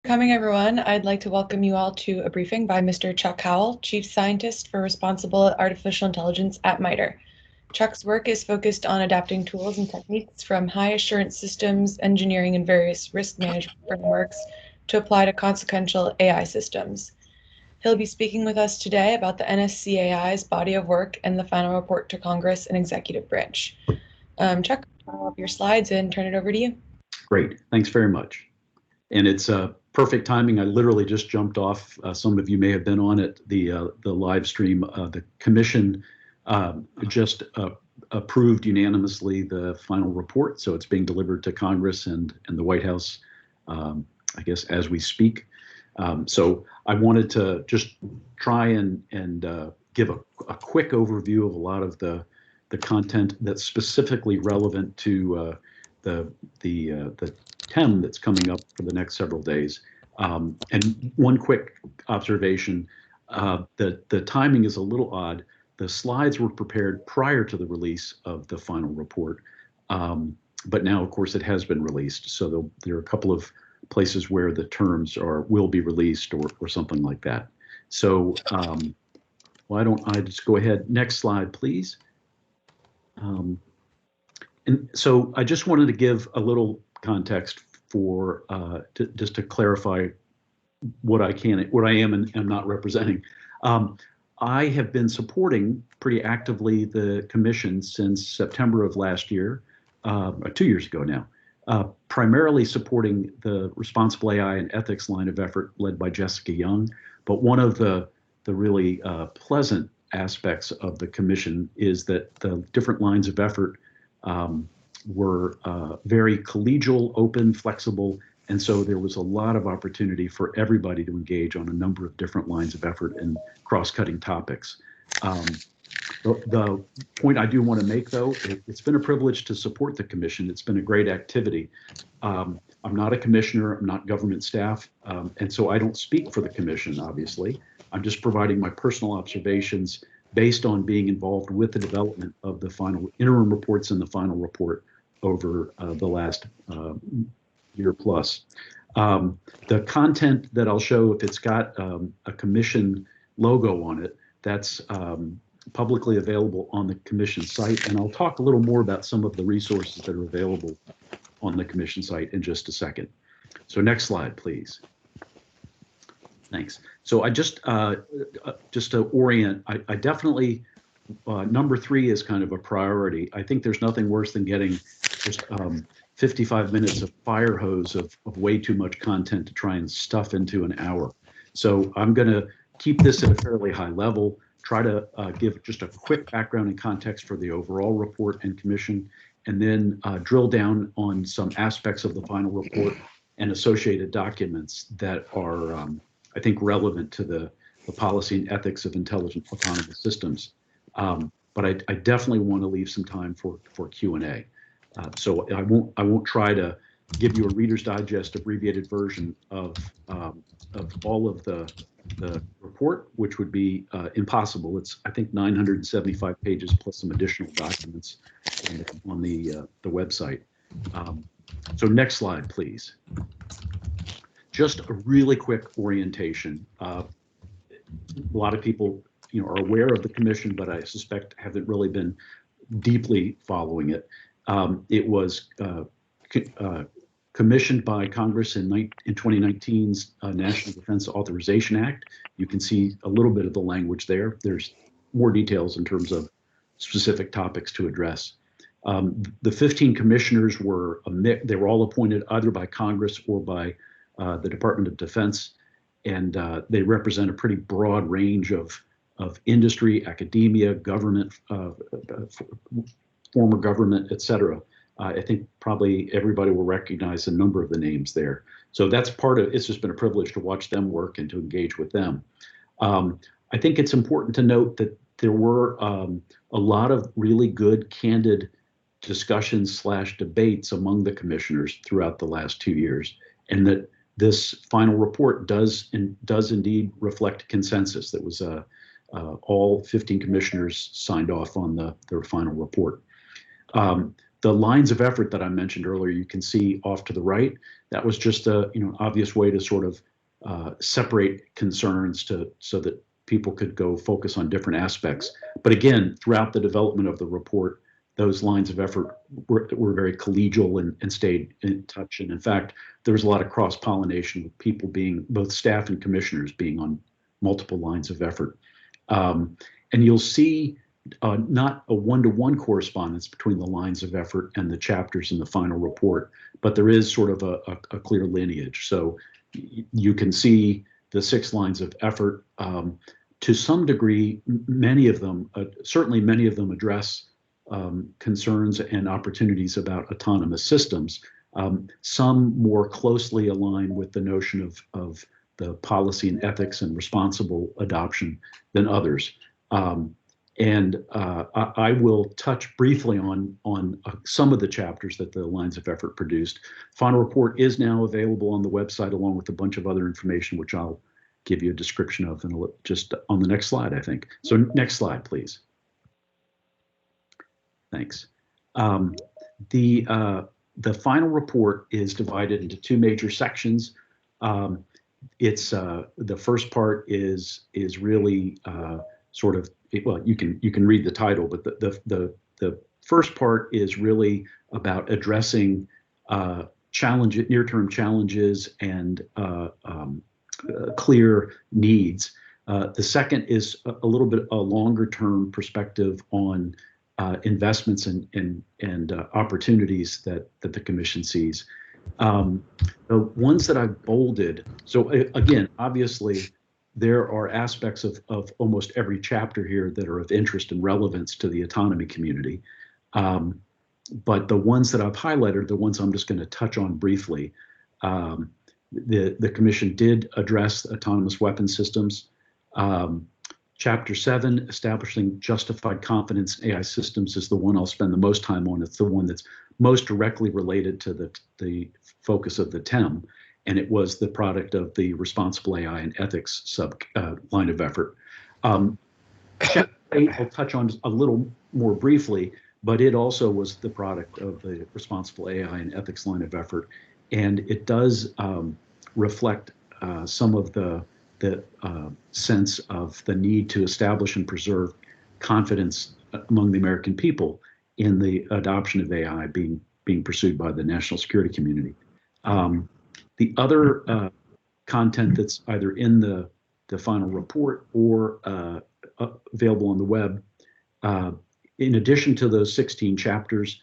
Coming, everyone. I'd like to welcome you all to a briefing by Mr. Chuck Howell, Chief Scientist for Responsible Artificial Intelligence at MITRE. Chuck's work is focused on adapting tools and techniques from high assurance systems engineering and various risk management frameworks to apply to consequential AI systems. He'll be speaking with us today about the NSCAI's body of work and the final report to Congress and executive branch. Chuck, I'll up your slides and turn it over to you. Great, thanks very much. And it's perfect timing. I literally just jumped off. Some of you may have been on it, the live stream. The commission just approved unanimously the final report, so it's being delivered to Congress and the White House, I guess, as we speak. So I wanted to just try and give a quick overview of a lot of the content that's specifically relevant to the TEM that's coming up for the next several days. And one quick observation, the timing is a little odd. The slides were prepared prior to the release of the final report, but now, of course, it has been released. So there are a couple of places where the terms will be released or something like that. So why don't I just go ahead? Next slide, please. And so I just wanted to give a little context for just to clarify what I am and am not representing. I have been supporting pretty actively the commission since September of last year, 2 years ago now, primarily supporting the responsible AI and ethics line of effort led by Jessica Young. But one of the really pleasant aspects of the commission is that the different lines of effort were very collegial, open, flexible, and so there was a lot of opportunity for everybody to engage on a number of different lines of effort and cross-cutting topics. The point I do want to make, though, it's been a privilege to support the commission. It's been a great activity. I'm not a commissioner, I'm not government staff, and so I don't speak for the commission, obviously. I'm just providing my personal observations based on being involved with the development of the final interim reports and the final report over the last year plus. The content that I'll show, if it's got a commission logo on it, that's publicly available on the commission site. And I'll talk a little more about some of the resources that are available on the commission site in just a second. So next slide, please. Thanks. So I just to orient, I definitely, number 3 is kind of a priority. I think there's nothing worse than getting just 55 minutes of fire hose of way too much content to try and stuff into an hour. So I'm going to keep this at a fairly high level, try to give just a quick background and context for the overall report and commission, and then drill down on some aspects of the final report and associated documents that are, I think, relevant to the policy and ethics of intelligent autonomous systems. But I definitely want to leave some time for Q&A. So I won't try to give you a Reader's Digest abbreviated version of all of the report, which would be impossible. It's, I think, 975 pages plus some additional documents on the website. So next slide, please. Just a really quick orientation. A lot of people, are aware of the commission, but I suspect haven't really been deeply following it. It was commissioned by Congress in 2019's National Defense Authorization Act. You can see a little bit of the language there. There's more details in terms of specific topics to address. The 15 commissioners were they were all appointed either by Congress or by the Department of Defense, and they represent a pretty broad range of industry, academia, government, former government, et cetera. I think probably everybody will recognize a number of the names there. So that's part of it's just been a privilege to watch them work and to engage with them. I think it's important to note that there were a lot of really good, candid discussions / debates among the commissioners throughout the last 2 years, and that this final report does indeed reflect consensus. That was all 15 commissioners signed off on their final report. the lines of effort that I mentioned earlier, you can see off to the right. That was just a obvious way to sort of separate concerns so that people could go focus on different aspects. But again, throughout the development of the report, those lines of effort were very collegial and stayed in touch. And in fact, there was a lot of cross-pollination with people being, both staff and commissioners being on multiple lines of effort. And you'll see not a one-to-one correspondence between the lines of effort and the chapters in the final report, but there is sort of a clear lineage. So you can see the 6 lines of effort. To some degree, many of them, certainly many of them address concerns and opportunities about autonomous systems. Some more closely align with the notion of the policy and ethics and responsible adoption than others. I will touch briefly on some of the chapters that the lines of effort produced. Final report is now available on the website along with a bunch of other information, which I'll give you a description of and just on the next slide, I think. So next slide, please. Thanks. The final report is divided into 2 major sections. It's the first part is really sort of, well, you can read the title, but the first part is really about addressing near-term challenges and clear needs. The second is a little bit a longer-term perspective on investments and opportunities that the Commission sees. The ones that I've bolded, so again, obviously, there are aspects of almost every chapter here that are of interest and relevance to the autonomy community. But the ones that I've highlighted are the ones I'm just going to touch on briefly. The Commission did address autonomous weapon systems. Chapter 7, establishing justified confidence in AI systems, is the one I'll spend the most time on. It's the one that's most directly related to the focus of the TEM, and it was the product of the responsible AI and ethics line of effort. Chapter 8 I'll touch on a little more briefly, but it also was the product of the responsible AI and ethics line of effort, and it does reflect some of the sense of the need to establish and preserve confidence among the American people in the adoption of AI being pursued by the national security community. The other content that's either in the final report or available on the web, in addition to those 16 chapters,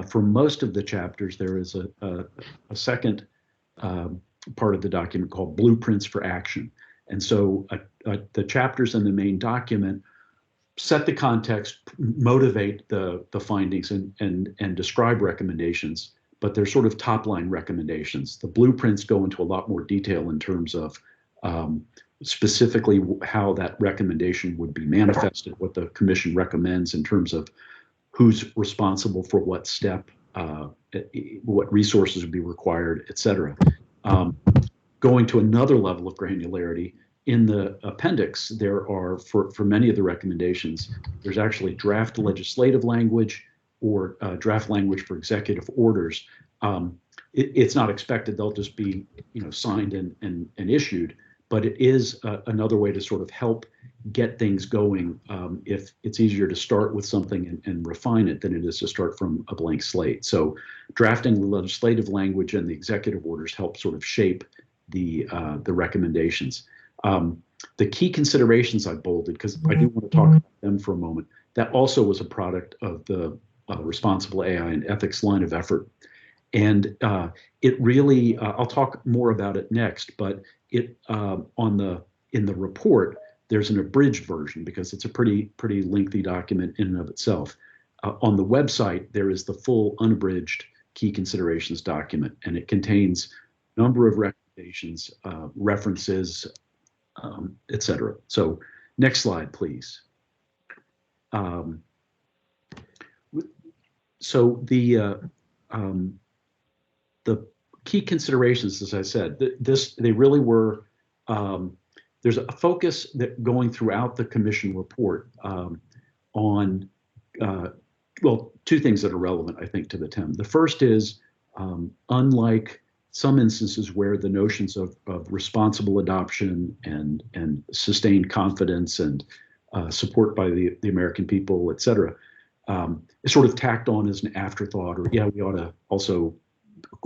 for most of the chapters, there is a second part of the document called Blueprints for Action. And so the chapters in the main document set the context, motivate the findings, and describe recommendations, but they're sort of top-line recommendations. The blueprints go into a lot more detail in terms of specifically how that recommendation would be manifested, what the Commission recommends in terms of who's responsible for what step, what resources would be required, et cetera. Going to another level of granularity, in the appendix, there are, for many of the recommendations, there's actually draft legislative language or draft language for executive orders. It's not expected they'll just be signed and issued, but it is another way to sort of help get things going. If it's easier to start with something and refine it than it is to start from a blank slate. So drafting the legislative language and the executive orders help sort of shape the recommendations. The key considerations I bolded, because I do want to talk about them for a moment, that also was a product of the responsible AI and ethics line of effort. And it really, I'll talk more about it next, but it in the report, there's an abridged version because it's a pretty lengthy document in and of itself. On the website, there is the full unabridged key considerations document, and it contains a number of recommendations, references, et cetera. So next slide, please. So the key considerations, as I said, they really were, there's a focus that going throughout the Commission report on well, two things that are relevant, I think, to the TEM. The first is, unlike some instances where the notions of responsible adoption and sustained confidence and support by the American people, et cetera, is sort of tacked on as an afterthought, or yeah, we ought to also,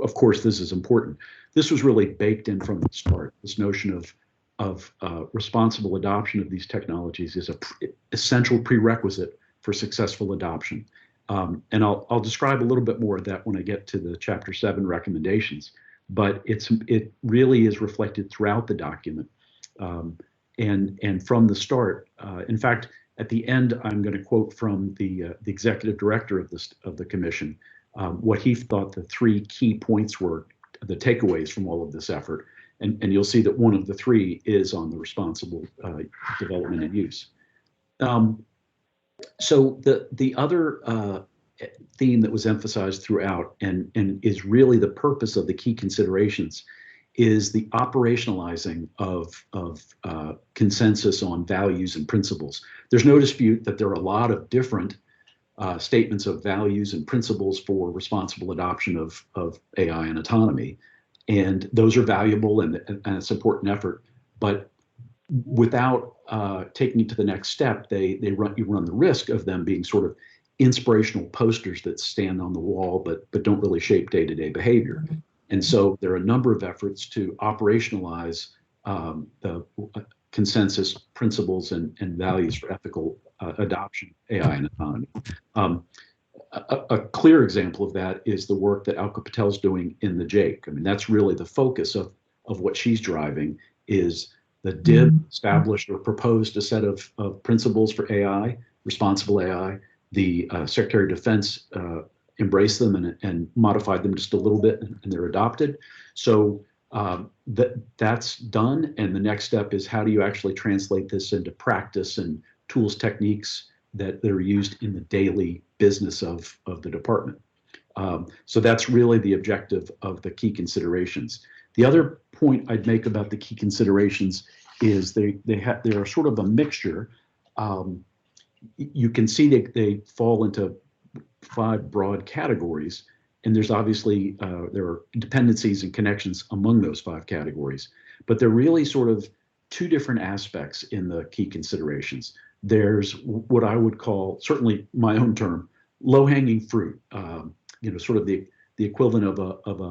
of course, this is important. This was really baked in from the start. This notion of responsible adoption of these technologies is a essential prerequisite for successful adoption. And I'll describe a little bit more of that when I get to the Chapter 7 recommendations, but it really is reflected throughout the document. And from the start, in fact, at the end, I'm going to quote from the executive director of the commission, what he thought the three key points were, the takeaways from all of this effort. And you'll see that one of the three is on the responsible development and use. So the other theme that was emphasized throughout and is really the purpose of the key considerations is the operationalizing of consensus on values and principles. There's no dispute that there are a lot of different statements of values and principles for responsible adoption of AI and autonomy. And those are valuable and it's an important effort. But without taking it to the next step, you run the risk of them being sort of inspirational posters that stand on the wall but don't really shape day-to-day behavior. And so there are a number of efforts to operationalize the consensus principles and values for ethical adoption, AI and autonomy. A clear example of that is the work that Alka Patel's doing in the JAIC. I mean, that's really the focus of what she's driving is the DIB established or proposed a set of principles for AI, responsible AI. The Secretary of Defense embraced them and modified them just a little bit, and they're adopted. So that's done, and the next step is how do you actually translate this into practice and tools, techniques that are used in the daily business of the department. So that's really the objective of the key considerations. The other point I'd make about the key considerations is they're sort of a mixture. You can see they fall into 5 broad categories, and there's obviously there are dependencies and connections among those 5 categories, but they're really sort of 2 different aspects in the key considerations. There's what I would call, certainly my own term, low-hanging fruit. Sort of the equivalent of a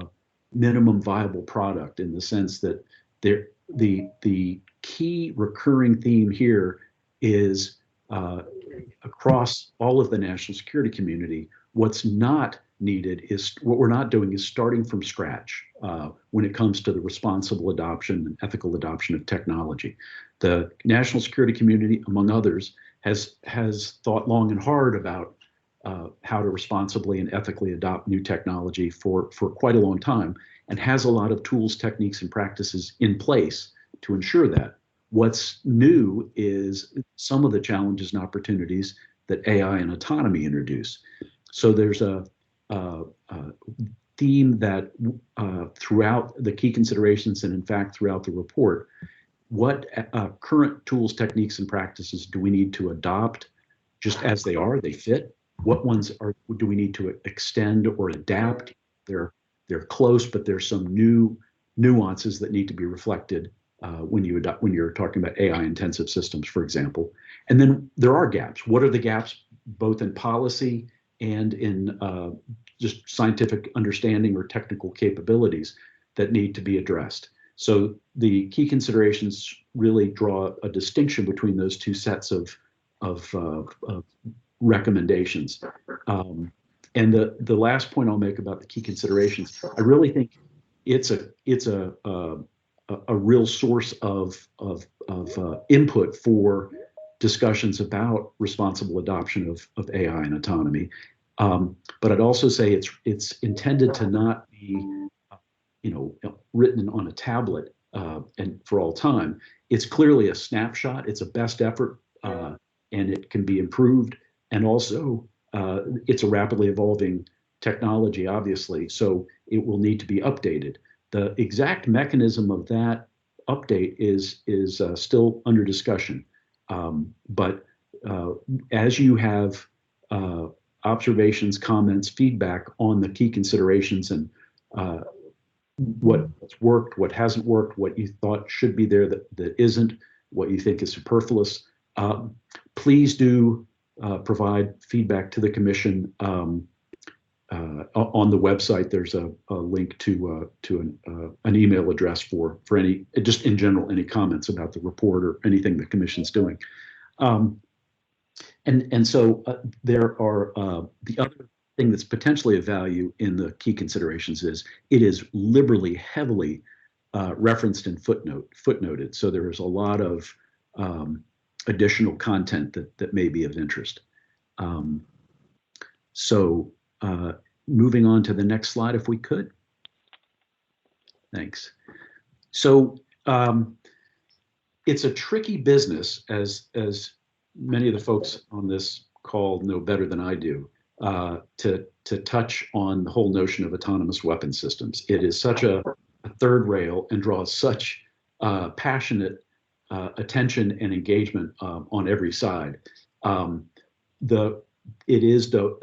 minimum viable product, in the sense that the key recurring theme here is across all of the national security community, what's not needed is, what we're not doing is starting from scratch when it comes to the responsible adoption and ethical adoption of technology. The national security community, among others, has thought long and hard about how to responsibly and ethically adopt new technology for quite a long time, and has a lot of tools, techniques, and practices in place to ensure that. What's new is some of the challenges and opportunities that AI and autonomy introduce. So there's a theme that throughout the key considerations, and in fact throughout the report, what current tools, techniques, and practices do we need to adopt just as they are? They fit. What ones do we need to extend or adapt? They're close, but there's some new nuances that need to be reflected when you're talking about AI-intensive systems, for example. And then there are gaps. What are the gaps, both in policy and in just scientific understanding or technical capabilities that need to be addressed? So the key considerations really draw a distinction between those 2 sets of recommendations. And the last point I'll make about the key considerations, I really think it's a real source of input for discussions about responsible adoption of AI and autonomy. But I'd also say it's intended to not be, written on a tablet and for all time. It's clearly a snapshot. It's a best effort, and it can be improved. And also, it's a rapidly evolving technology, obviously, so it will need to be updated. The exact mechanism of that update is still under discussion. But as you have observations, comments, feedback on the key considerations and what's worked, what hasn't worked, what you thought should be there that isn't, what you think is superfluous. Please do provide feedback to the commission. On the website, there's a link to an email address for any, just in general, any comments about the report or anything the commission's doing. And so there are the other thing that's potentially of value in the key considerations is it is liberally, heavily referenced and footnoted. So there is a lot of additional content that may be of interest. Moving on to the next slide, if we could. Thanks. So it's a tricky business, as many of the folks on this call know better than I do, to touch on the whole notion of autonomous weapon systems. It is such a third rail and draws such passionate attention and engagement on every side. It is, though,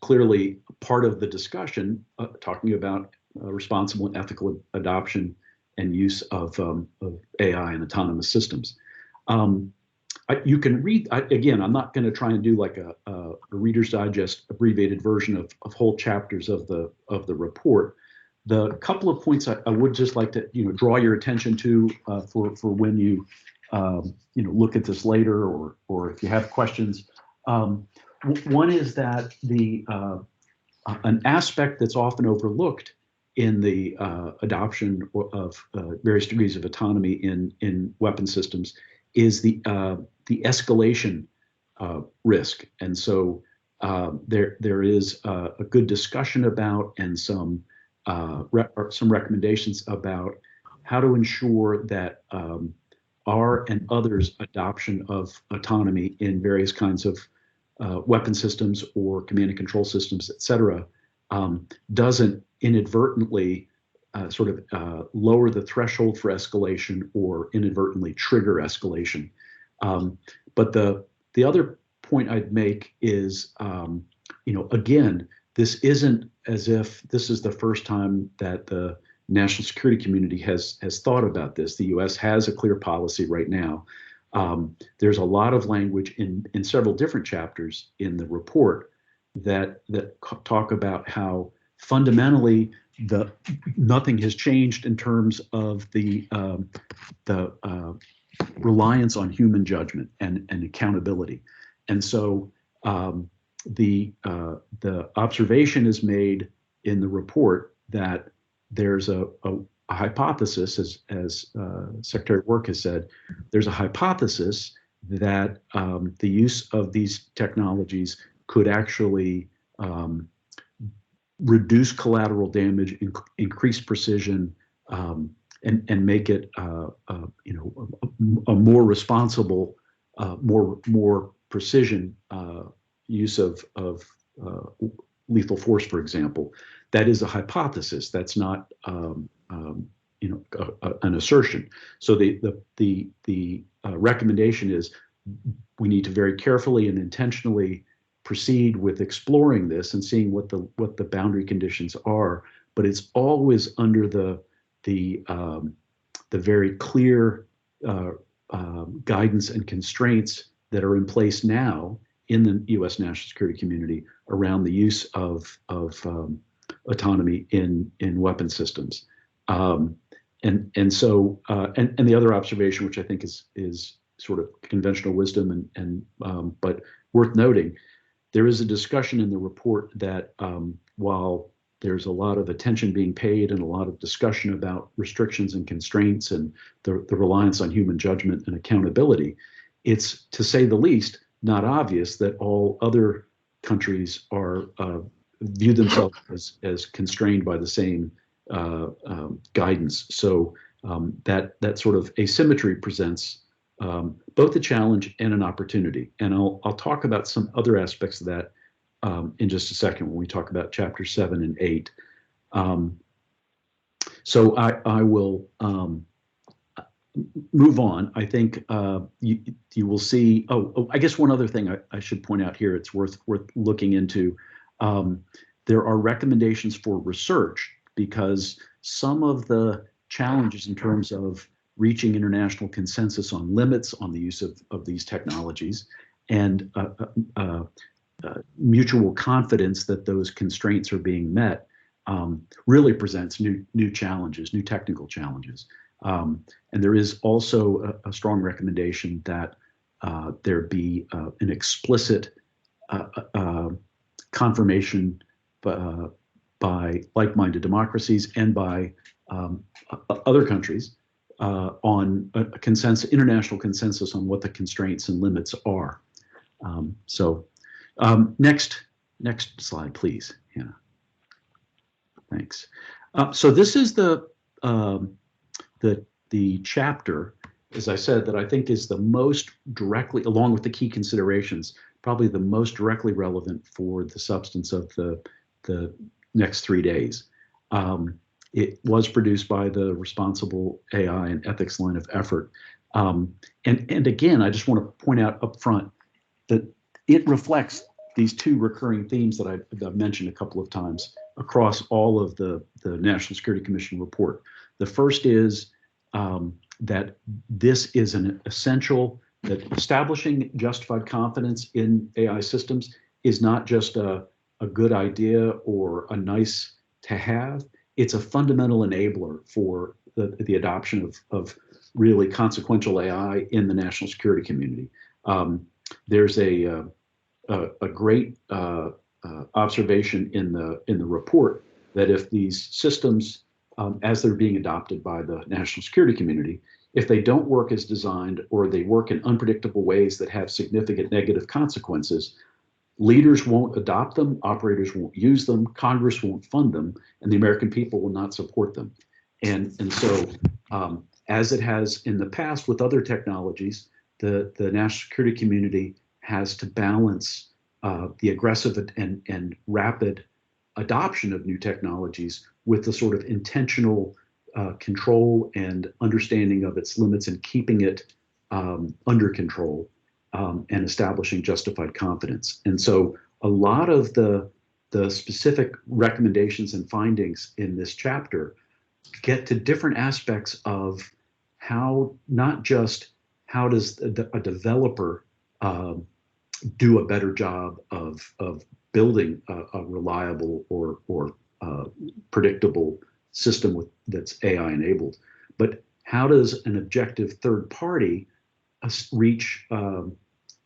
clearly part of the discussion talking about responsible and ethical adoption and use of AI and autonomous systems. You can read, again, I'm not going to try and do like a Reader's Digest abbreviated version of whole chapters of the report. The couple of points I would just like to draw your attention to for when you look at this later or if you have questions. One is that an aspect that's often overlooked in the adoption of various degrees of autonomy in weapon systems is the escalation risk. And so there is a good discussion about and some recommendations about how to ensure that our and others' adoption of autonomy in various kinds of weapon systems or command and control systems, et cetera, doesn't inadvertently lower the threshold for escalation or inadvertently trigger escalation. But the other point I'd make is, again, this isn't as if this is the first time that the national security community has thought about this. The U.S. has a clear policy right now. There's a lot of language in several different chapters in the report that talk about how fundamentally nothing has changed in terms of the reliance on human judgment and accountability. And so the observation is made in the report that there's a hypothesis, as Secretary Work has said, there's a hypothesis that the use of these technologies could actually reduce collateral damage, increase precision, and make it a more responsible, more precision use of lethal force, for example. That is a hypothesis. That's not an assertion. So the recommendation is we need to very carefully and intentionally proceed with exploring this and seeing what the boundary conditions are. But it's always under the very clear guidance and constraints that are in place now in the U.S. national security community around the use of autonomy in weapon systems. And the other observation, which I think is sort of conventional wisdom but worth noting, there is a discussion in the report that while there's a lot of attention being paid and a lot of discussion about restrictions and constraints and the reliance on human judgment and accountability, it's, to say the least, not obvious that all other countries are view themselves as constrained by the same guidance. So that sort of asymmetry presents both a challenge and an opportunity. And I'll talk about some other aspects of that in just a second when we talk about chapter 7 and 8. So I will move on, I think you will see. I guess one other thing I should point out here. It's worth looking into. There are recommendations for research because some of the challenges in terms of reaching international consensus on limits on the use of these technologies and mutual confidence that those constraints are being met really presents new challenges, new technical challenges. And there is also a strong recommendation that there be an explicit confirmation by like-minded democracies and by other countries on a international consensus on what the constraints and limits are. Next slide, please, Hannah. Thanks. So this is the chapter, as I said, that I think is the most directly, along with the key considerations, probably the most directly relevant for the substance of the next 3 days. It was produced by the Responsible AI and Ethics line of effort. And again, I just want to point out up front that it reflects these two recurring themes that I've mentioned a couple of times across all of the National Security Commission report. The first is that this is an essential, that establishing justified confidence in AI systems is not just a good idea or a nice to have. It's a fundamental enabler for the adoption of really consequential AI in the national security community. There's a great observation in the report that if these systems, as they're being adopted by the national security community, if they don't work as designed or they work in unpredictable ways that have significant negative consequences, leaders won't adopt them, operators won't use them, Congress won't fund them, and the American people will not support them. And so, as it has in the past with other technologies, the national security community has to balance the aggressive and rapid adoption of new technologies with the sort of intentional control and understanding of its limits and keeping it under control and establishing justified confidence. And so a lot of the specific recommendations and findings in this chapter get to different aspects of how, not just how does a developer do a better job of building a reliable or predictable system that's AI enabled, but how does an objective third party reach a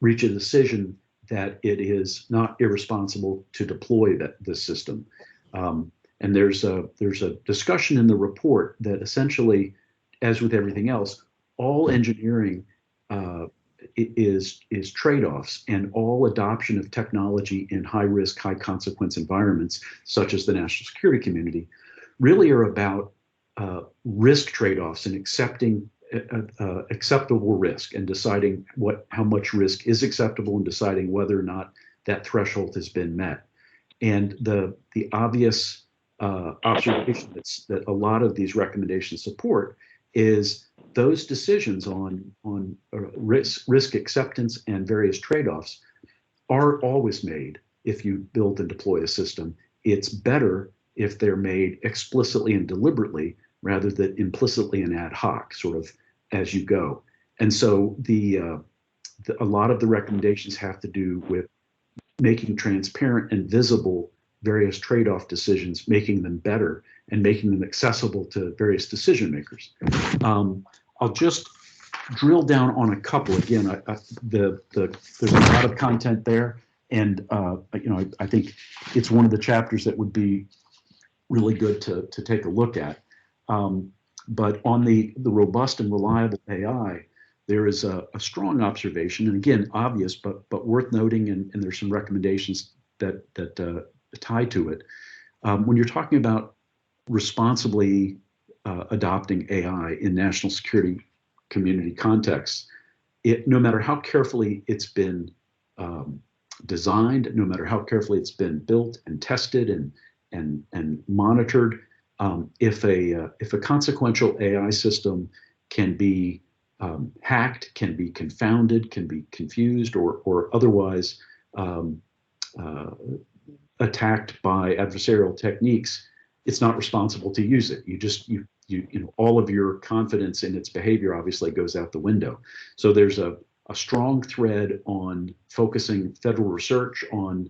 decision that it is not irresponsible to deploy this system. And there's a discussion in the report that essentially, as with everything else, all engineering is trade-offs, and all adoption of technology in high-risk, high-consequence environments, such as the national security community, really are about risk trade-offs and accepting acceptable risk and deciding how much risk is acceptable and deciding whether or not that threshold has been met. And the obvious observation that a lot of these recommendations support is those decisions on risk acceptance and various trade-offs are always made if you build and deploy a system. It's better if they're made explicitly and deliberately rather than implicitly and ad hoc, sort of as you go. And so a lot of the recommendations have to do with making transparent and visible various trade-off decisions, making them better and making them accessible to various decision makers. I'll just drill down on a couple. Again, there's a lot of content there, and I think it's one of the chapters that would be really good to take a look at. But on the robust and reliable AI, there is a strong observation, and again, obvious, but worth noting, and there's some recommendations that tie to it. When you're talking about responsibly adopting AI in national security community contexts, no matter how carefully it's been designed, no matter how carefully it's been built and tested and monitored, if a consequential AI system can be hacked, can be confounded, can be confused, or otherwise attacked by adversarial techniques, it's not responsible to use it. All of your confidence in its behavior obviously goes out the window. So there's a strong thread on focusing federal research on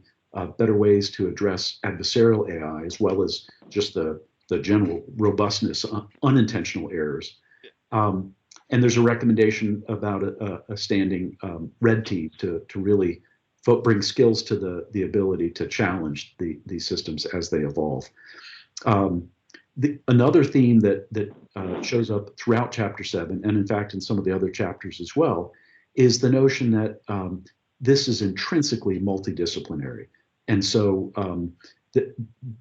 better ways to address adversarial AI, as well as just the general robustness, unintentional errors. And there's a recommendation about a standing red team to really bring skills to the ability to challenge these systems as they evolve. Another theme that shows up throughout Chapter 7, and in fact in some of the other chapters as well, is the notion that this is intrinsically multidisciplinary. And so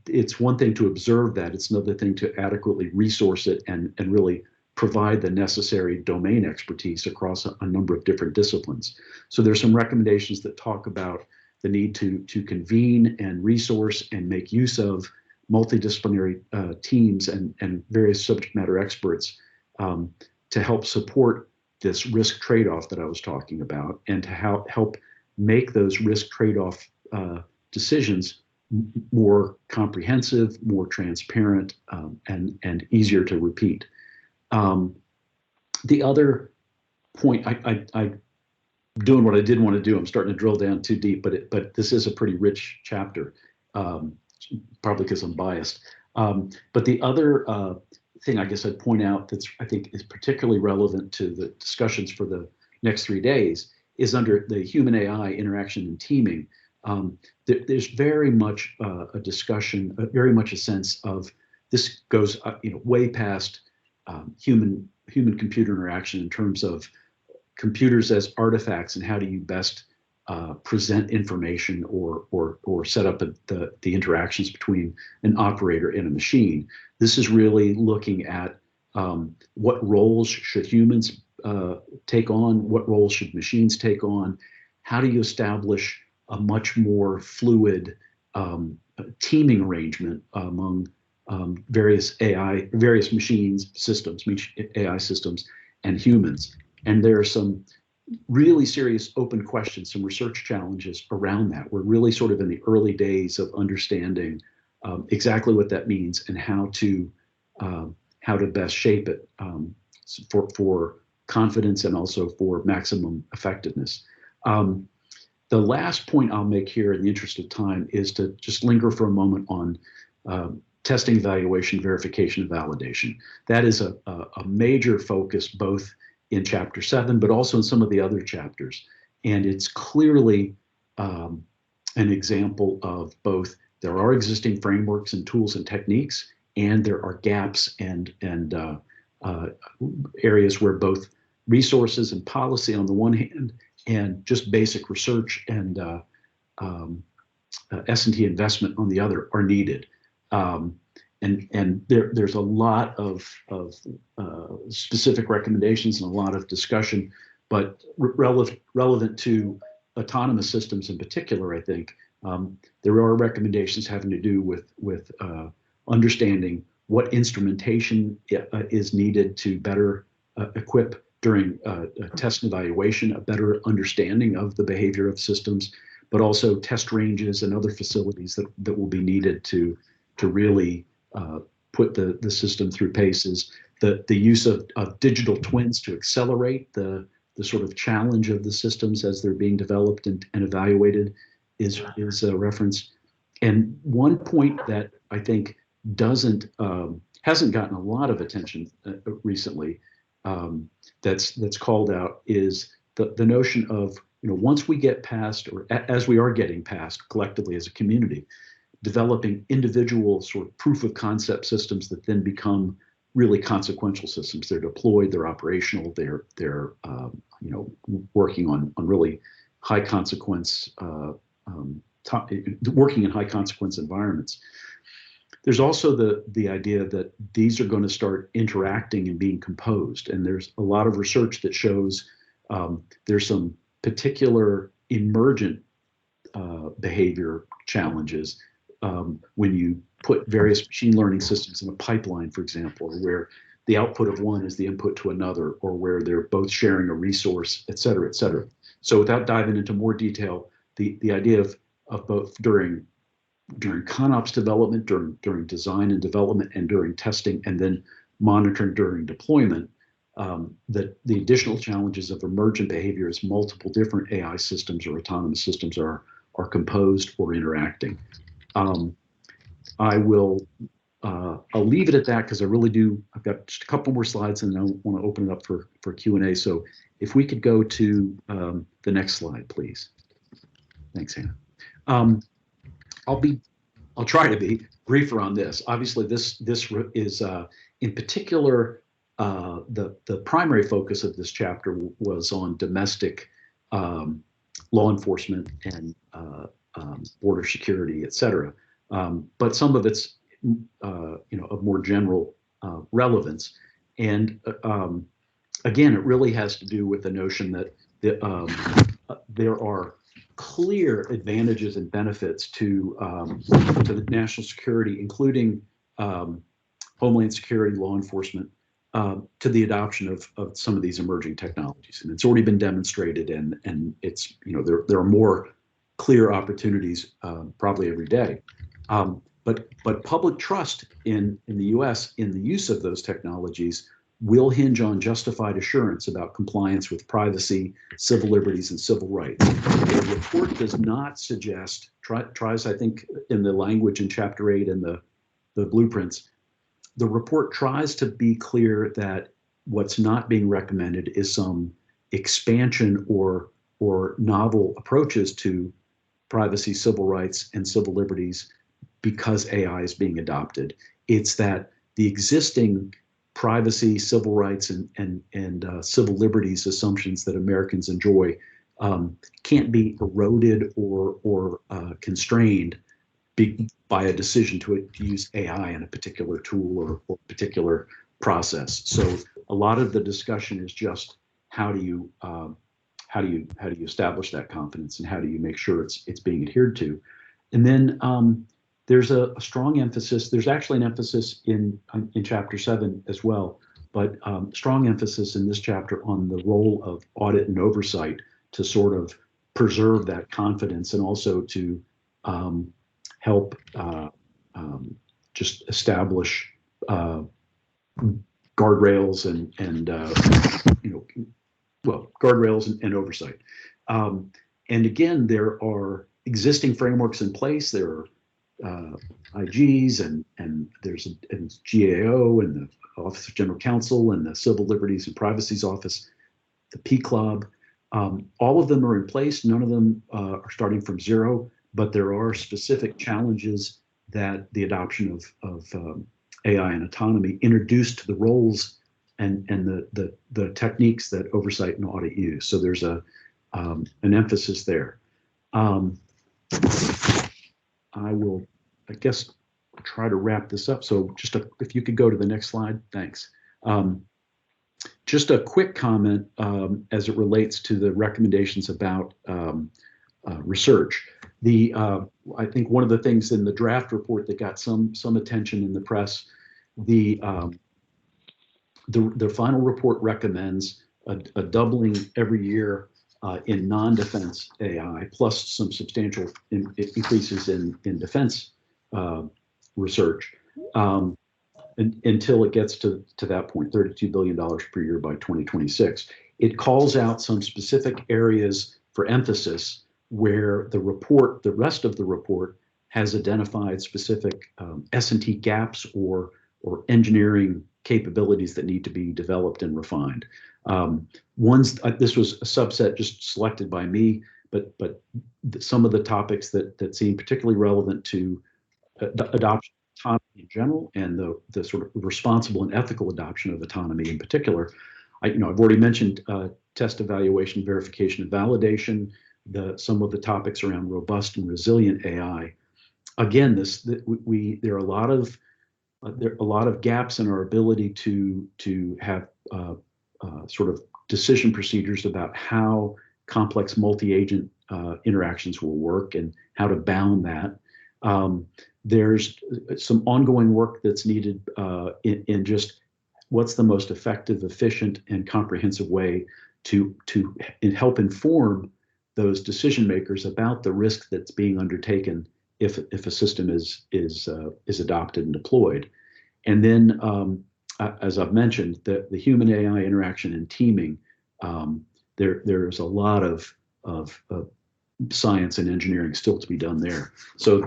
it's one thing to observe that, it's another thing to adequately resource it and really provide the necessary domain expertise across a number of different disciplines. So there's some recommendations that talk about the need to convene and resource and make use of multidisciplinary teams and various subject matter experts to help support this risk trade-off that I was talking about, and to help make those risk trade-off decisions more comprehensive, more transparent, and easier to repeat. The other point, I doing what I did want to do. I'm starting to drill down too deep, but this is a pretty rich chapter, probably because I'm biased. But the other thing I guess I'd point out that's I think is particularly relevant to the discussions for the next 3 days is under the human AI interaction and teaming. There's very much a discussion, very much a sense of this goes way past human computer interaction in terms of computers as artifacts and how do you best present information or set up the interactions between an operator and a machine. This is really looking at what roles should humans take on, what roles should machines take on, how do you establish a much more fluid teaming arrangement among various machines, systems, AI systems, and humans. And there are some really serious open questions, some research challenges around that. We're really sort of in the early days of understanding exactly what that means and how to best shape it for confidence and also for maximum effectiveness. The last point I'll make here in the interest of time is to just linger for a moment on testing, evaluation, verification, and validation. That is a major focus both in Chapter 7, but also in some of the other chapters. And it's clearly an example of both there are existing frameworks and tools and techniques, and there are gaps and areas where both resources and policy on the one hand, and just basic research and S&T investment on the other are needed. And there's a lot of specific recommendations and a lot of discussion, but relevant to autonomous systems in particular, I think there are recommendations having to do with understanding what instrumentation is needed to better equip during test and evaluation, a better understanding of the behavior of systems, but also test ranges and other facilities that will be needed to really put the system through paces. The use of digital twins to accelerate the sort of challenge of the systems as they're being developed and evaluated is a reference. And one point that I think hasn't gotten a lot of attention recently, that's called out, is the notion of, once we get past, or as we are getting past collectively as a community, developing individual sort of proof of concept systems that then become really consequential systems. They're deployed, they're operational, they're working on really high consequence, working in high consequence environments. There's also the idea that these are going to start interacting and being composed. And there's a lot of research that shows there's some particular emergent behavior challenges when you put various machine learning systems in a pipeline, for example, where the output of one is the input to another, or where they're both sharing a resource, et cetera, et cetera. So without diving into more detail, the idea of both during ConOps development, during design and development, and during testing, and then monitoring during deployment, that the additional challenges of emergent behavior as multiple different AI systems or autonomous systems are composed or interacting. I'll leave it at that because I really do. I've got just a couple more slides and I want to open it up for Q&A. So if we could go to the next slide, please. Thanks, Hannah. I'll try to be briefer on this. Obviously, this is in particular the primary focus of this chapter was on domestic law enforcement and border security, et cetera. But some of it's of more general relevance. And again, it really has to do with the notion that there are clear advantages and benefits to the national security, including Homeland Security, law enforcement, to the adoption of some of these emerging technologies. And it's already been demonstrated, and it's there are more clear opportunities probably every day. But public trust in the U.S. in the use of those technologies will hinge on justified assurance about compliance with privacy, civil liberties, and civil rights. The report does not suggest, tries, I think, in the language in Chapter 8 and the blueprints, the report tries to be clear that what's not being recommended is some expansion or novel approaches to privacy, civil rights, and civil liberties because AI is being adopted. It's that the existing privacy, civil rights, and civil liberties assumptions that Americans enjoy can't be eroded or constrained by a decision to use AI in a particular tool or particular process. So a lot of the discussion is just how do you establish that confidence, and how do you make sure it's being adhered to. And then there's a strong emphasis. There's actually an emphasis in Chapter 7 as well, but strong emphasis in this chapter on the role of audit and oversight to sort of preserve that confidence, and also to help just establish guardrails and guardrails and oversight. And again, there are existing frameworks in place. There are IGs and there's a GAO and the Office of General Counsel and the Civil Liberties and Privacy's Office, the PCLOB. All of them are in place. None of them are starting from zero, but there are specific challenges that the adoption of AI and autonomy introduced to the roles and the techniques that oversight and audit use. So there's an emphasis there. I will, I guess, try to wrap this up. So just if you could go to the next slide, thanks. Just a quick comment as it relates to the recommendations about research. I think one of the things in the draft report that got some attention in the press, the final report recommends a doubling every year in non-defense AI, plus some substantial increases in defense research until it gets to that point, $32 billion per year by 2026. It calls out some specific areas for emphasis where the rest of the report has identified specific S&T gaps or engineering capabilities that need to be developed and refined. This was a subset just selected by me, but some of the topics that seem particularly relevant to adoption of autonomy in general, and the sort of responsible and ethical adoption of autonomy in particular. I've already mentioned test evaluation, verification, and validation. Some of the topics around robust and resilient AI. Again, there are a lot of gaps in our ability to have sort of decision procedures about how complex multi-agent interactions will work and how to bound that. There's some ongoing work that's needed in just what's the most effective, efficient, and comprehensive way to help inform those decision makers about the risk that's being undertaken if a system is adopted and deployed. And then, as I've mentioned, the human AI interaction and teaming, there's a lot of science and engineering still to be done there. So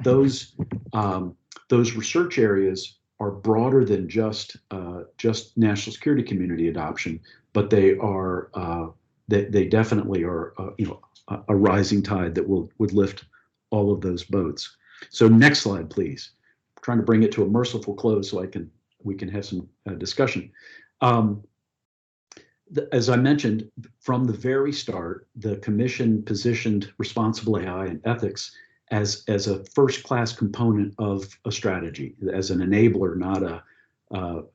those research areas are broader than just national security community adoption, but they definitely are a rising tide that would lift all of those boats. So next slide, please. I'm trying to bring it to a merciful close so we can have some discussion. As I mentioned, from the very start, the commission positioned responsible AI and ethics as a first-class component of a strategy, as an enabler, not a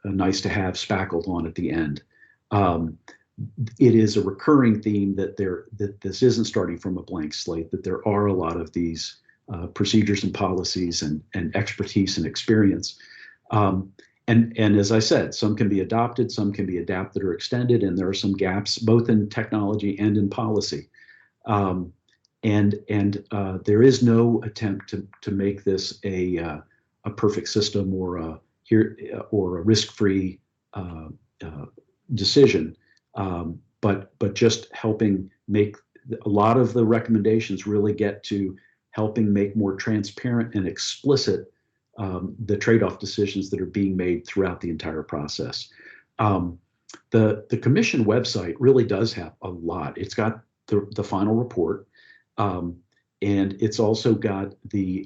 nice to have spackled on at the end. It is a recurring theme that this isn't starting from a blank slate, that there are a lot of these procedures and policies and expertise and experience. And as I said, some can be adopted, some can be adapted or extended, and there are some gaps both in technology and in policy. And there is no attempt to make this a perfect system or a risk-free decision, but just helping make a lot of the recommendations really get to helping make more transparent and explicit the trade-off decisions that are being made throughout the entire process. The commission website really does have a lot. It's got the final report, and it's also got the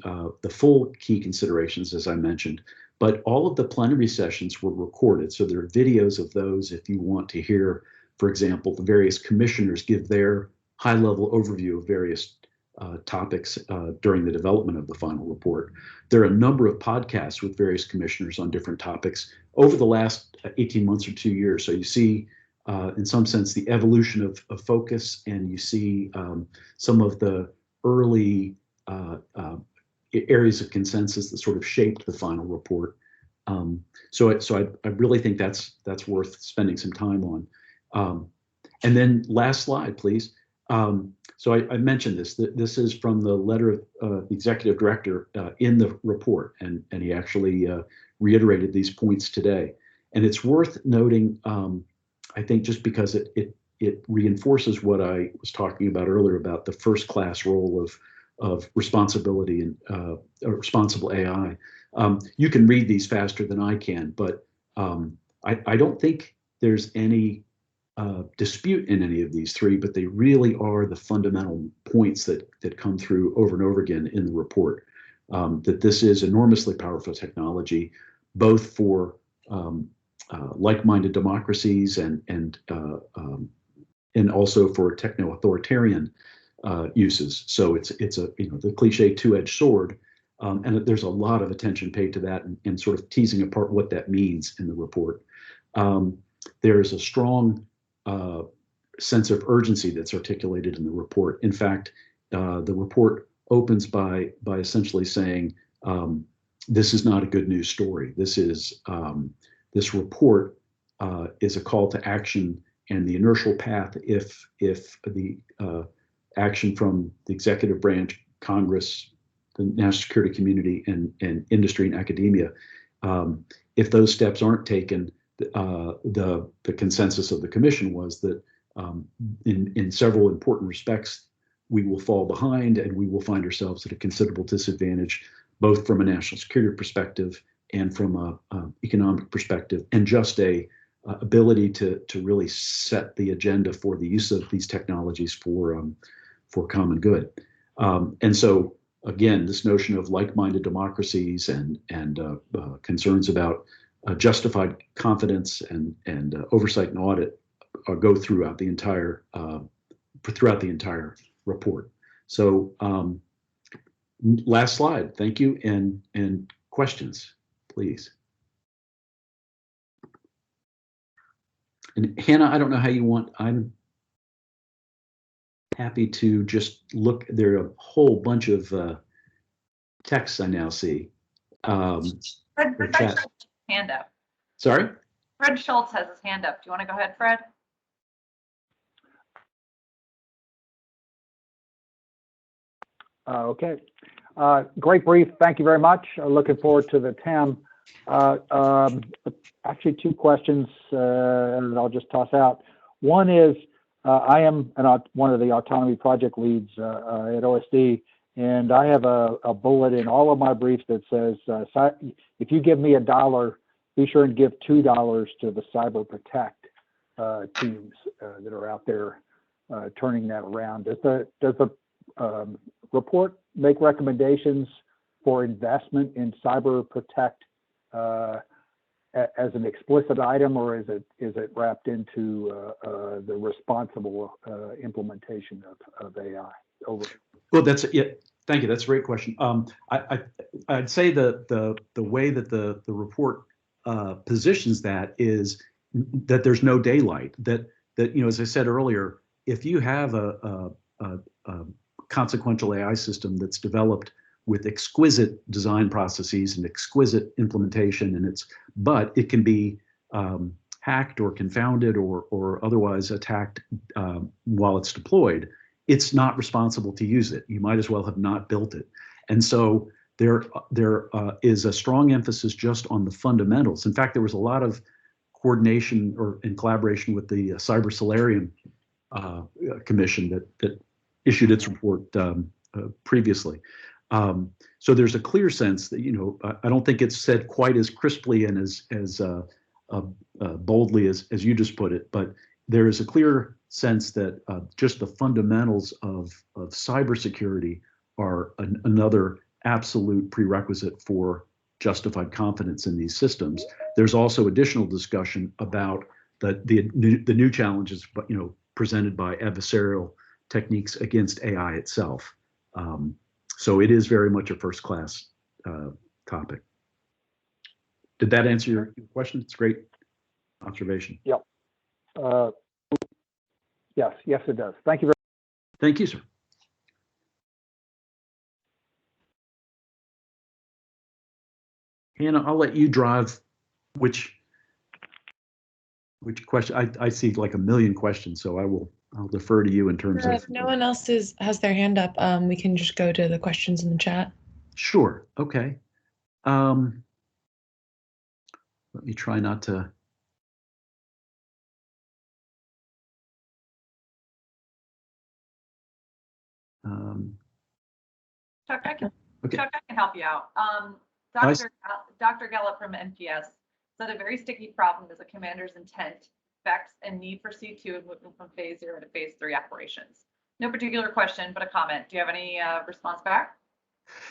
full key considerations, as I mentioned. But all of the plenary sessions were recorded, so there are videos of those if you want to hear, for example, the various commissioners give their high-level overview of various topics during the development of the final report. There are a number of podcasts with various commissioners on different topics over the last 18 months or 2 years. So you see, in some sense, the evolution of focus, and you see some of the early areas of consensus that sort of shaped the final report. So I really think that's worth spending some time on. And then last slide, please. So I mentioned this. This is from the letter of the executive director in the report, and he actually reiterated these points today. And it's worth noting, I think, just because it reinforces what I was talking about earlier about the first-class role of responsibility and responsible AI. You can read these faster than I can, but I don't think there's any dispute in any of these three, but they really are the fundamental points that come through over and over again in the report. That this is enormously powerful technology, both for like-minded democracies and also for techno-authoritarian uses. So it's a the cliche two-edged sword, and there's a lot of attention paid to that and sort of teasing apart what that means in the report. There is a strong sense of urgency that's articulated in the report. In fact, the report opens by essentially saying this is not a good news story. This report is a call to action, and the inertial path if the action from the executive branch, Congress, the national security community, and industry and academia, if those steps aren't taken, the consensus of the commission was that in several important respects, we will fall behind and we will find ourselves at a considerable disadvantage, both from a national security perspective and from a economic perspective, and just a ability to really set the agenda for the use of these technologies for common good. And so, again, this notion of like-minded democracies and concerns about justified confidence and oversight and audit go throughout the entire report. So last slide. Thank you, and questions, please. And Hannah, I don't know how you want. I'm happy to just look. There are a whole bunch of texts I now see. Hand up. Sorry? Fred Schultz has his hand up. Do you want to go ahead, Fred? Okay. Great brief. Thank you very much. Looking forward to the TAM. Actually, two questions, and I'll just toss out. One is, I am one of the autonomy project leads at OSD, and I have a bullet in all of my briefs that says, if you give me $1, be sure and give $2 to the Cyber Protect teams that are out there turning that around. Does the report make recommendations for investment in Cyber Protect as an explicit item, or is it wrapped into the responsible implementation of AI? Over. Well, thank you. That's a great question. I'd say the way that the report positions that is that there's no daylight. That as I said earlier, if you have a consequential AI system that's developed with exquisite design processes and exquisite implementation, but it can be hacked or confounded or otherwise attacked while it's deployed, it's not responsible to use it. You might as well have not built it. And so there is a strong emphasis just on the fundamentals. In fact, there was a lot of coordination and collaboration with the Cyber Solarium Commission that issued its report previously. So there's a clear sense that, I don't think it's said quite as crisply and as boldly as you just put it, but there is a clear sense that just the fundamentals of cybersecurity are another absolute prerequisite for justified confidence in these systems. There's also additional discussion about the new challenges, presented by adversarial techniques against AI itself. So it is very much a first-class topic. Did that answer your question? It's a great observation. Yep. Yes, it does. Thank you very much. Thank you, sir. Hannah, I'll let you drive which question. I see like a million questions, so I'll defer to you in terms of. If no one else has their hand up, we can just go to the questions in the chat. Sure. Okay. Let me try not to. Chuck, I can help you out. Nice. Dr. Gallup from NPS said a very sticky problem is a commander's intent, effects, and need for C2 and moving from phase 0 to phase 3 operations. No particular question, but a comment. Do you have any response back?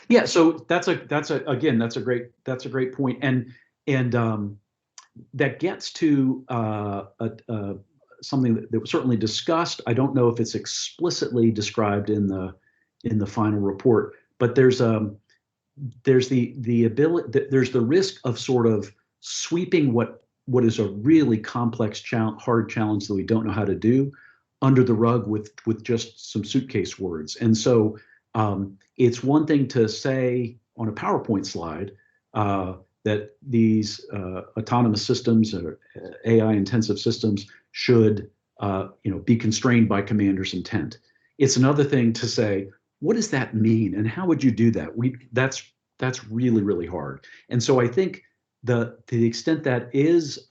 Yeah, so that's a great point, and that gets to something that was certainly discussed. I don't know if it's explicitly described in the final report, but there's the ability, there's the risk of sort of sweeping what is a really complex hard challenge that we don't know how to do under the rug with just some suitcase words. And so it's one thing to say on a PowerPoint slide that these autonomous systems or AI intensive systems should be constrained by commander's intent. It's another thing to say, what does that mean, and how would you do that? That's really, really hard. And so I think to the extent that is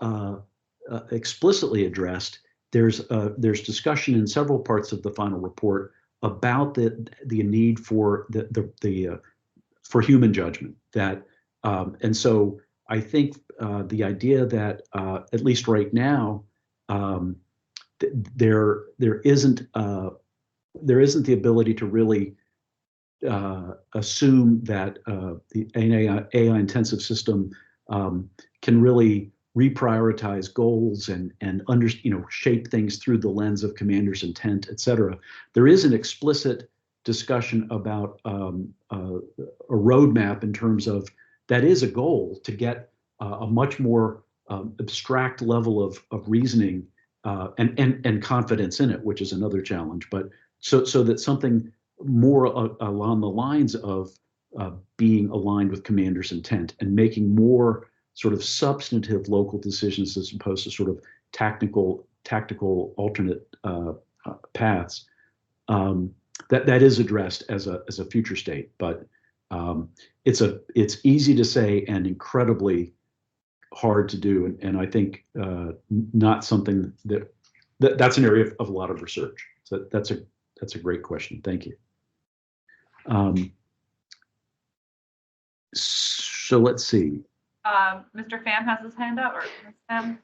explicitly addressed, there's discussion in several parts of the final report about the need for for human judgment. And so I think the idea that at least right now there isn't the ability to really assume that an AI intensive system can really reprioritize goals and shape things through the lens of commander's intent, et cetera. There is an explicit discussion about a roadmap in terms of that is a goal to get a much more abstract level of reasoning and confidence in it, which is another challenge. But so that something more along the lines of being aligned with commander's intent and making more sort of substantive local decisions as opposed to sort of tactical alternate paths. That is addressed as a future state, but it's easy to say and incredibly hard to do, and I think not something that's an area of a lot of research. So that's a great question. Thank you. So let's see. Mr. Pham has his hand up, or Ms. Pham?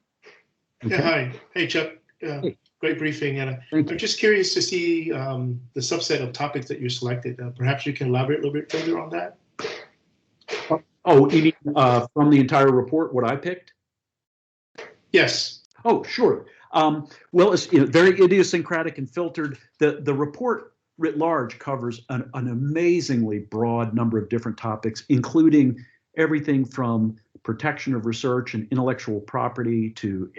Okay. Yeah, hi. Hey, Chuck. Hey. Great briefing. And Thank you. I'm just curious to see the subset of topics that you selected. Perhaps you can elaborate a little bit further on that. Oh, you mean from the entire report, what I picked? Yes. Oh, sure. Well, it's very idiosyncratic and filtered. The report writ large covers an amazingly broad number of different topics, including everything from protection of research and intellectual property to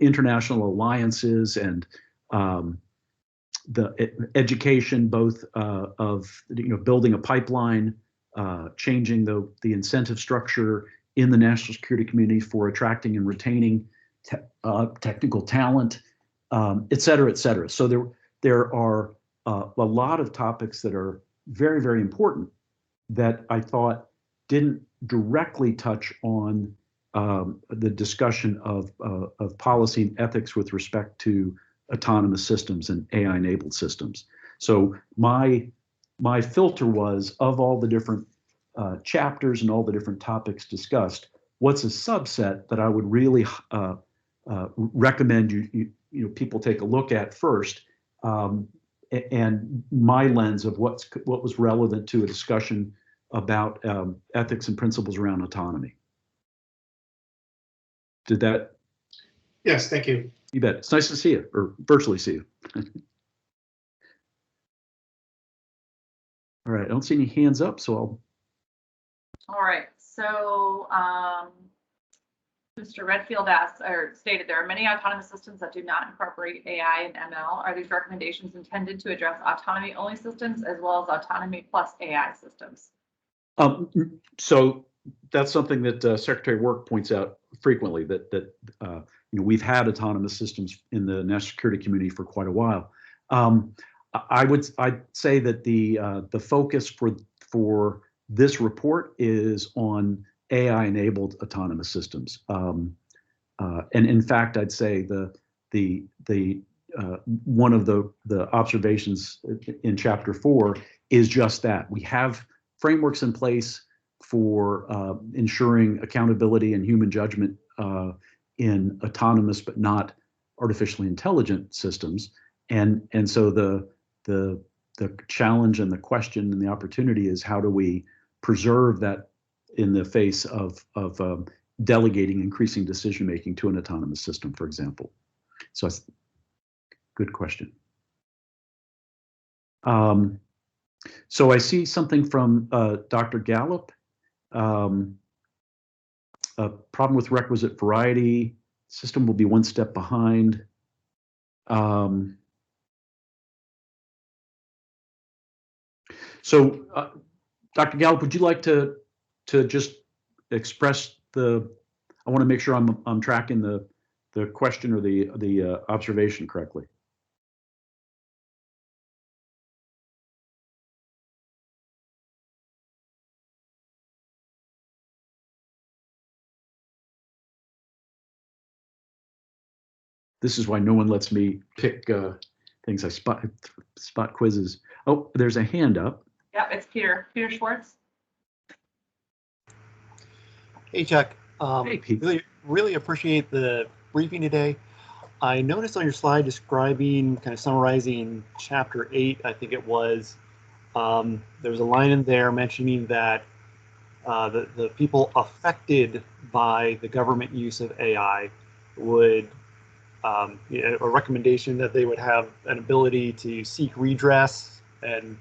international alliances and the education, both of building a pipeline, changing the incentive structure in the national security community for attracting and retaining technical talent, et cetera, et cetera. So there are a lot of topics that are very, very important that I thought didn't directly touch on the discussion of policy and ethics with respect to autonomous systems and AI-enabled systems. So my filter was, of all the different chapters and all the different topics discussed, what's a subset that I would really recommend people take a look at first, and my lens of what was relevant to a discussion about ethics and principles around autonomy. Did that? Yes, thank you. You bet. It's nice to see you, or virtually see you. All right, I don't see any hands up, so I'll. All right, so Mr. Redfield asked or stated there are many autonomous systems that do not incorporate AI and ML. Are these recommendations intended to address autonomy only systems as well as autonomy plus AI systems? So that's something that Secretary Work points out frequently, that we've had autonomous systems in the national security community for quite a while. I'd say that the focus for this report is on AI-enabled autonomous systems, and in fact, I'd say the one of the observations in Chapter 4 is just that. We have frameworks in place for ensuring accountability and human judgment in autonomous but not artificially intelligent systems, and so the challenge and the question and the opportunity is, how do we preserve that in the face of delegating increasing decision making to an autonomous system, for example? So it's a good question. So I see something from Dr. Gallup. A problem with requisite variety. System will be one step behind. So, Dr. Gallup, would you like to just express I want to make sure I'm tracking the question or the observation correctly. This is why no one lets me pick things. I spot quizzes. Oh, there's a hand up. Yeah, it's Peter Schwartz. Hey, Chuck. Hey, Pete. Really appreciate the briefing today. I noticed on your slide describing, kind of summarizing Chapter 8, I think it was, there was a line in there mentioning that the people affected by the government use of AI would, a recommendation that they would have an ability to seek redress and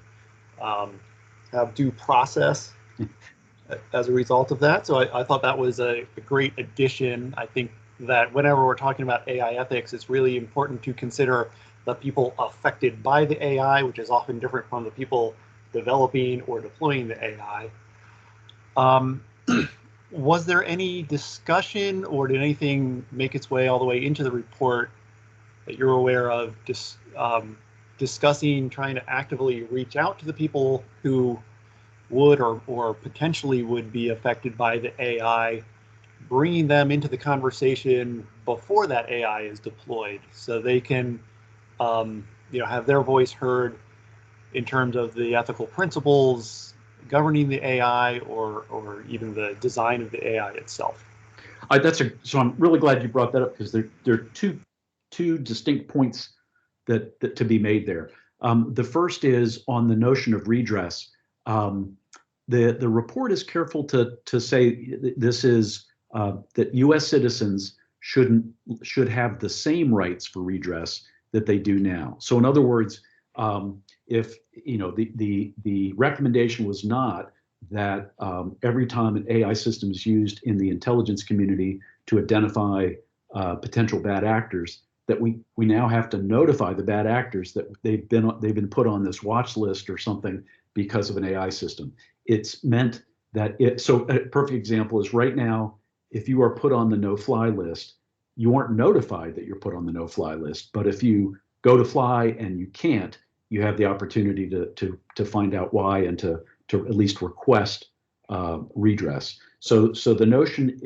have due process as a result of that. So I thought that was a great addition. I think that whenever we're talking about AI ethics, it's really important to consider the people affected by the AI, which is often different from the people developing or deploying the AI. Was there any discussion, or did anything make its way all the way into the report that you're aware of, discussing trying to actively reach out to the people who would or potentially would be affected by the AI, bringing them into the conversation before that AI is deployed, so they can have their voice heard in terms of the ethical principles governing the AI, or even the design of the AI itself? So I'm really glad you brought that up, because there are two distinct points that to be made there. The first is on the notion of redress. The report is careful to say this is that U.S. citizens should have the same rights for redress that they do now. So in other words, if the recommendation was not that every time an AI system is used in the intelligence community to identify potential bad actors, that we now have to notify the bad actors that they've been put on this watch list or something because of an AI system. It's meant that so a perfect example is right now, if you are put on the no-fly list, you aren't notified that you're put on the no-fly list. But if you go to fly and you can't, you have the opportunity to find out why and to at least request redress. So the notion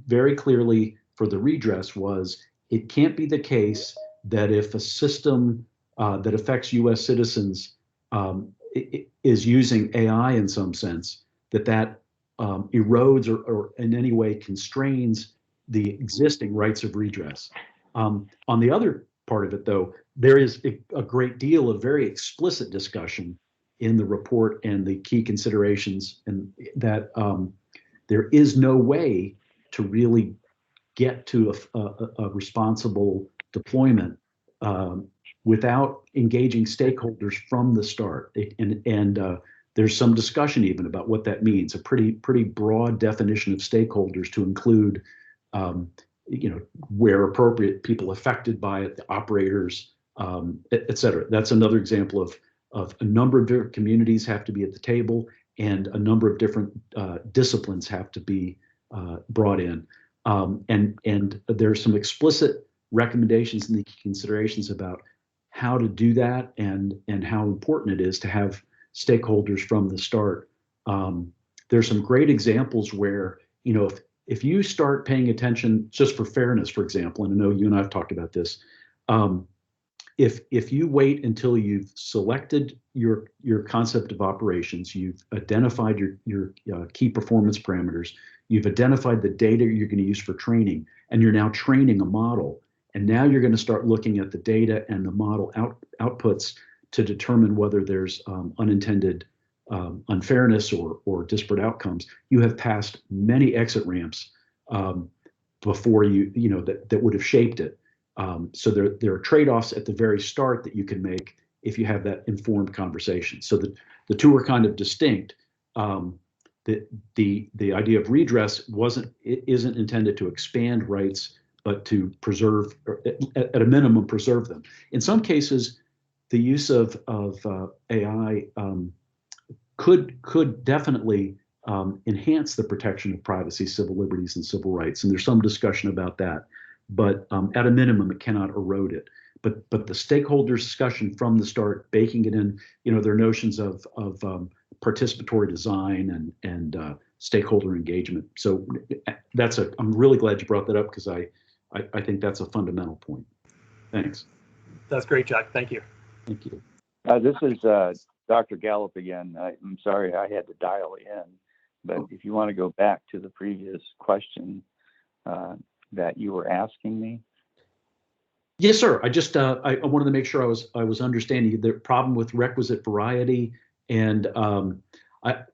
very clearly for the redress was, it can't be the case that if a system that affects U.S. citizens is using AI in some sense, that erodes or in any way constrains the existing rights of redress. On the other part of it, though, there is a great deal of very explicit discussion in the report and the key considerations, and that there is no way to really get to a responsible deployment without engaging stakeholders from the start. And there's some discussion even about what that means, a pretty broad definition of stakeholders to include, where appropriate, people affected by it, the operators, et cetera. That's another example of a number of different communities have to be at the table, and a number of different disciplines have to be brought in. And there's some explicit recommendations and the considerations about how to do that, and how important it is to have stakeholders from the start. There's some great examples where, if you start paying attention, just for fairness, for example, and I know you and I have talked about this, if you wait until you've selected your concept of operations, you've identified your key performance parameters, you've identified the data you're going to use for training, and you're now training a model, and now you're going to start looking at the data and the model outputs to determine whether there's unintended unfairness or disparate outcomes, you have passed many exit ramps before that would have shaped it. So there are trade-offs at the very start that you can make if you have that informed conversation. So the two are kind of distinct. The idea of redress isn't intended to expand rights, but to preserve, or at a minimum, preserve them. In some cases, the use of AI could definitely enhance the protection of privacy, civil liberties, and civil rights. And there's some discussion about that. But at a minimum, it cannot erode it. But the stakeholder discussion from the start, baking it in, their notions of participatory design and stakeholder engagement. So I'm really glad you brought that up, because I think that's a fundamental point. Thanks. That's great, Chuck. Thank you. Thank you. This is Dr. Gallup again. I'm sorry I had to dial in, but if you want to go back to the previous question that you were asking me. Yes, sir. I just I wanted to make sure I was understanding the problem with requisite variety, and am I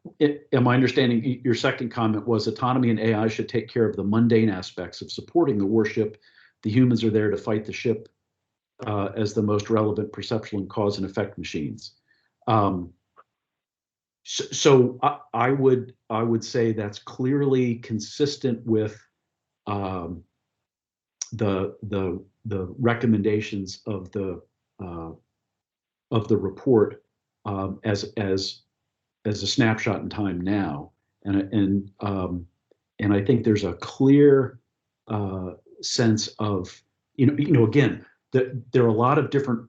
understanding your second comment was autonomy and AI should take care of the mundane aspects of supporting the warship. The humans are there to fight the ship as the most relevant perceptual and cause and effect machines. So I would say that's clearly consistent with the recommendations of the report as a snapshot in time now, and and I think there's a clear sense of, again, there are a lot of different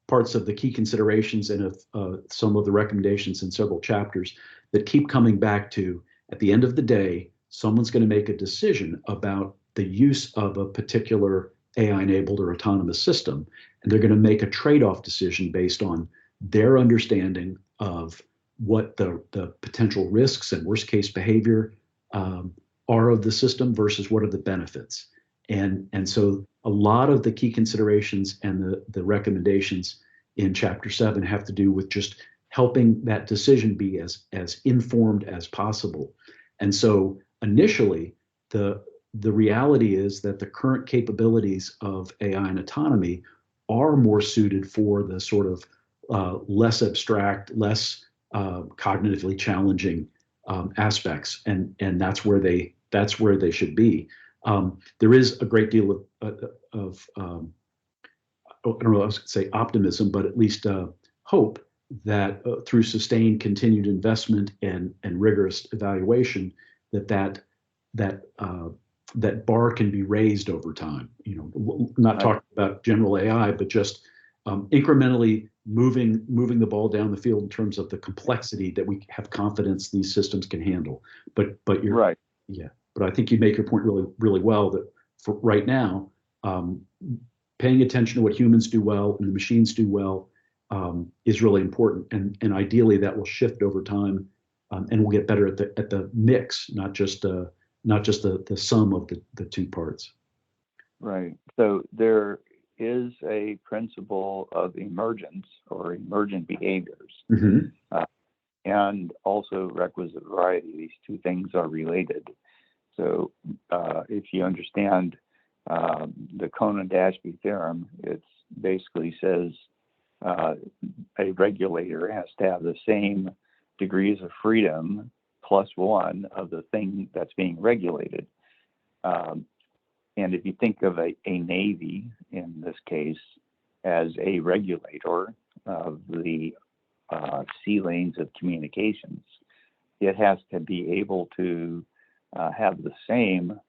parts of the key considerations and of some of the recommendations in several chapters that keep coming back to, at the end of the day, someone's going to make a decision about the use of a particular AI-enabled or autonomous system, and they're going to make a trade-off decision based on their understanding of what the potential risks and worst-case behavior are of the system versus what are the benefits. And so a lot of the key considerations and the recommendations in Chapter 7 have to do with just helping that decision be as informed as possible. And so initially, the reality is that the current capabilities of AI and autonomy are more suited for the sort of less abstract, less cognitively challenging aspects, and that's where they should be. There is a great deal of I don't know, I was going to say optimism, but at least hope that through sustained continued investment and rigorous evaluation, that bar can be raised over time. Not talking about general AI, but just incrementally moving the ball down the field in terms of the complexity that we have confidence these systems can handle. But you're right. Yeah. But I think you make your point really, really well, that for right now, paying attention to what humans do well and the machines do well is really important. And ideally that will shift over time, and we'll get better at the mix, not just the sum of the two parts. Right. So there is a principle of emergence or emergent behaviors, and also requisite variety. These two things are related. So if you understand the Conan-Dashby theorem, it basically says a regulator has to have the same degrees of freedom plus one of the thing that's being regulated. And if you think of a navy, in this case, as a regulator of the sea lanes of communications, it has to be able to have the same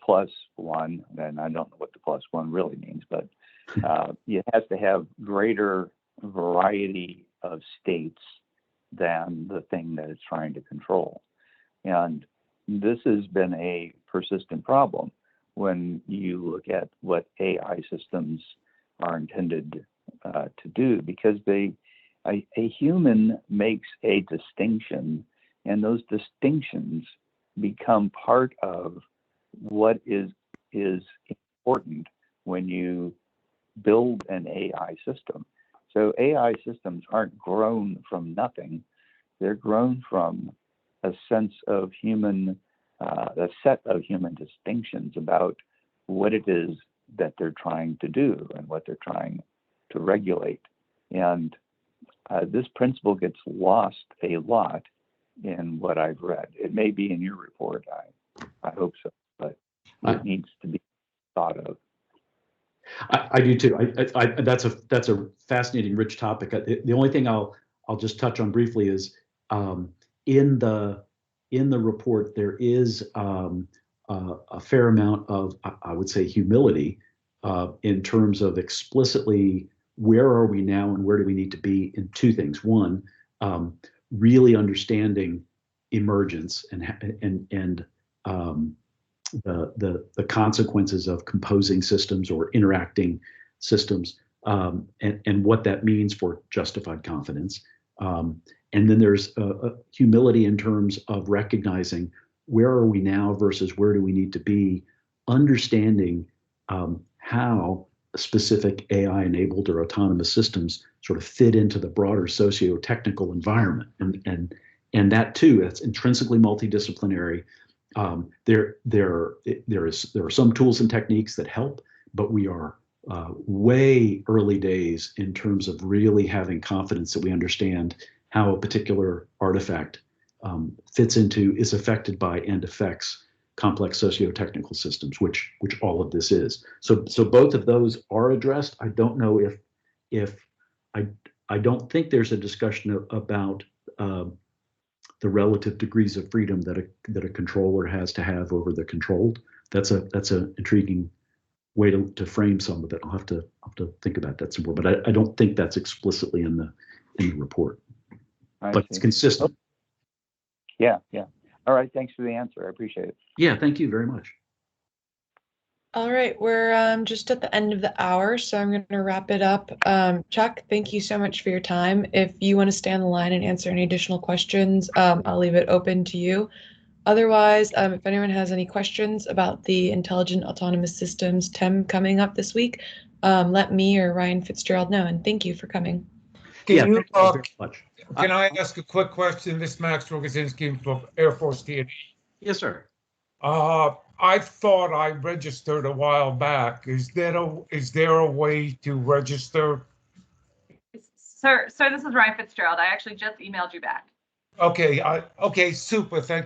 plus one, and I don't know what the plus one really means, but it has to have greater variety of states than the thing that it's trying to control. And this has been a persistent problem when you look at what AI systems are intended to do, because a human makes a distinction, and those distinctions become part of what is important when you build an AI system. So AI systems aren't grown from nothing. They're grown from a sense of human, a set of human distinctions about what it is that they're trying to do and what they're trying to regulate. And this principle gets lost a lot in what I've read. It may be in your report, I hope so, but it needs to be thought of. I do too. That's a fascinating, rich topic. The only thing I'll just touch on briefly is in the report there is a fair amount of, I would say, humility in terms of explicitly where are we now and where do we need to be in two things. One, really understanding emergence and the consequences of composing systems or interacting systems, and what that means for justified confidence. And then there's a humility in terms of recognizing where are we now versus where do we need to be, understanding how specific AI-enabled or autonomous systems sort of fit into the broader socio-technical environment. And that too, that's intrinsically multidisciplinary. There are some tools and techniques that help, but we are way early days in terms of really having confidence that we understand how a particular artifact is affected by and affects complex socio-technical systems, which all of this is. So both of those are addressed. I don't know if I don't think there's a discussion about the relative degrees of freedom that a controller has to have over the controlled. That's a intriguing way to frame some of it. I'll have to think about that some more, but I don't think that's explicitly in the report. But it's consistent. Yeah. All right. Thanks for the answer. I appreciate it. Yeah, thank you very much. All right, we're just at the end of the hour, so I'm going to wrap it up. Chuck, thank you so much for your time. If you want to stay on the line and answer any additional questions, I'll leave it open to you. Otherwise, if anyone has any questions about the Intelligent Autonomous Systems TEM coming up this week, let me or Ryan Fitzgerald know, and thank you for coming. Yeah, Can you, thank you very much. can I ask a quick question? This is Max Rogozinski from Air Force T&E. Yes, sir. I thought I registered a while back. Is there a way to register? Sir, this is Ryan Fitzgerald. I actually just emailed you back. Okay, okay, super. Thank you.